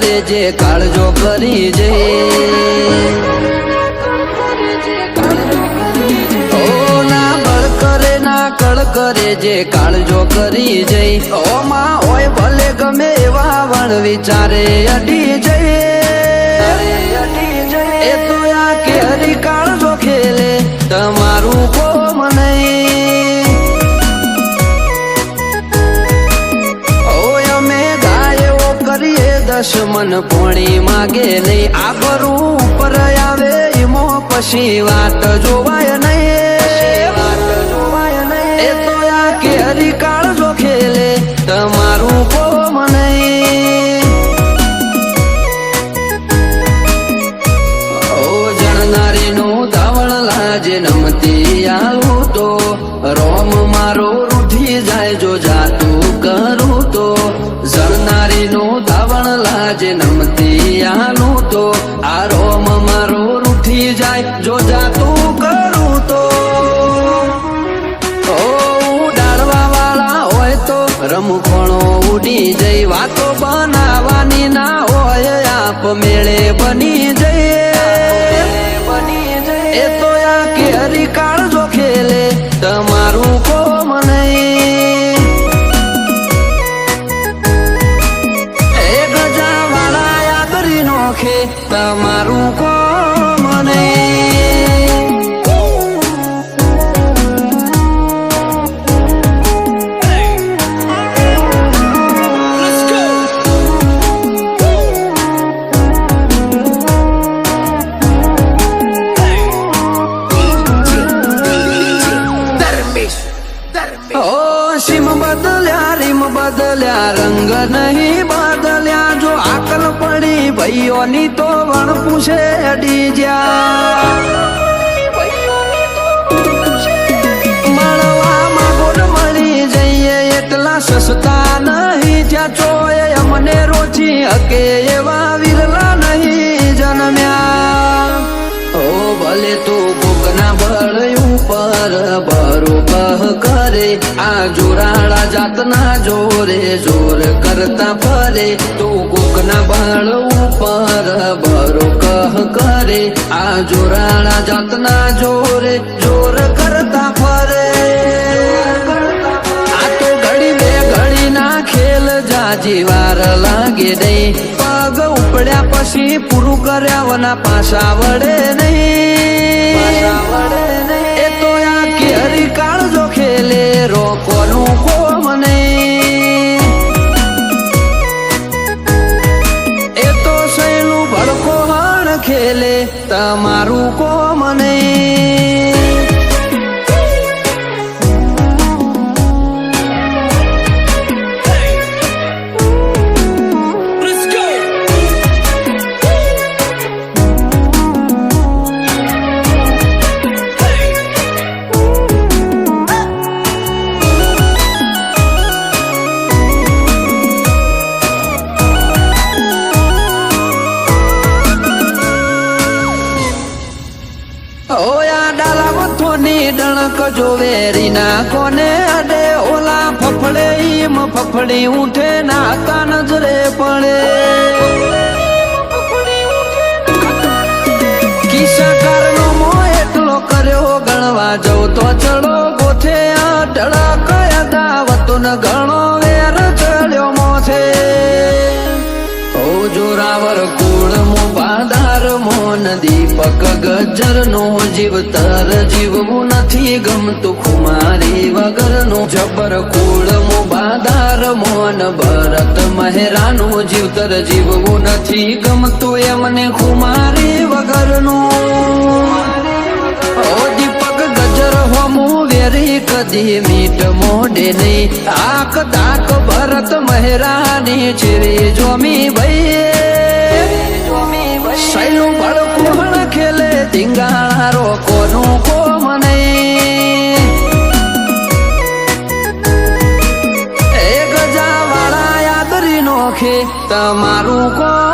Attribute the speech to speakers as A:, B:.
A: કરે જે કાળજો કરી જે કરે જે કાળજો કરી જઈ ઓમાં હોય ભલે ગમે એવા વણ વિચારે અડી જઈએ એ તો આ કે હરી કાળજો ખેલે તમારું કોમ નહીં ઓય અમે ગાય ઓ કરીએ દશમન પોણી માગે નહીં આ બરું ઉપર આવે ઈમો પછી વાત જોવાય નહીં હરી કાળજો ખેલે તમારું કોમ નહીં ઓ જણનારીનું ધાવણ લાજે નમતી આવું તો રોમ મારો રૂઠી જાય જો જાતું કરું તો જણનારીનું ધાવણ લાજે નમતી આલું તો આ રોમ મારો રૂઠી જાય જો જાતું કરું તો રમખણો ઉડી જઈ વાતો બનાવવાની ના હોય આપ મેળે બની જઈએ એ તો આ કે હરી કાળજો ખેલે તમારું કોમ નહીં એ ગજાવાળા યાદરી નોખે તમારું કોમ નહીં બદલ્યા રંગ નહીં બદલ્યા જો આકલ પડી ભાઈઓની તો વણ પૂછે અડી જા મળવામાં ગોળ મળી જઈએ એટલા સસ્તા નહીં ત્યાં ચોય અમને રોચી હકે એવા વિરલા નહીં જન્મ્યા ઓ ભલે તું કોકના બળ ઉપર બરોબર કરે આ જોરાળા જાતના જોરે જોર કરતા ફરે તું કોકના બળ ઉપર બરો કરે આ જોરાળા જાતના જોરે જોર કરતા ફરે આ તો ઘડી બે ઘડી ના ખેલ જાજી વાર લાગે નહીં પગ ઉપડ્યા પછી પૂરું કર્યા વના પાછા વડે નહીં એ તો આ કે હરી કાળજો ખેલે રોકોનું કોમ નહીં એ તો સહેલું ભડકો હણ ખેલે તમારું કોમ નહીં ડણક જો વેરી ના કોને અડે ઓલા ફફડે ઈમ ફફડી ઉઠે ના કા નજરે પડે કિસ્સા કારનો મો એટલો કર્યો ગણવા જવ તો ચડો ગોથે અઢળક અદાવતો ન ગણો વેર ચડ્યો મોથે ઓ જોરાવર કુળ મો બાદાર મોન દીપક ગજર નો જીવતર જીવવું નથી ગમતું ખુમારી વગરનું જબર કુળ મો બાદાર મોન ભરત મહેરાનું જીવતર જીવવું નથી ગમતું એમને ખુમારી વગરનું ઓ દીપક ગજર હોમું વેરી કદી મીટ મોઢે નહીં આક દાક ભરત મહેરાની ચીરી જોમી ભાઈ સૈલું ભડકું હણ ખેલે ધીંગાણો કોનું કોમ નહીં એ ગજાવાળા યાદરી નોખે તમારું કોમ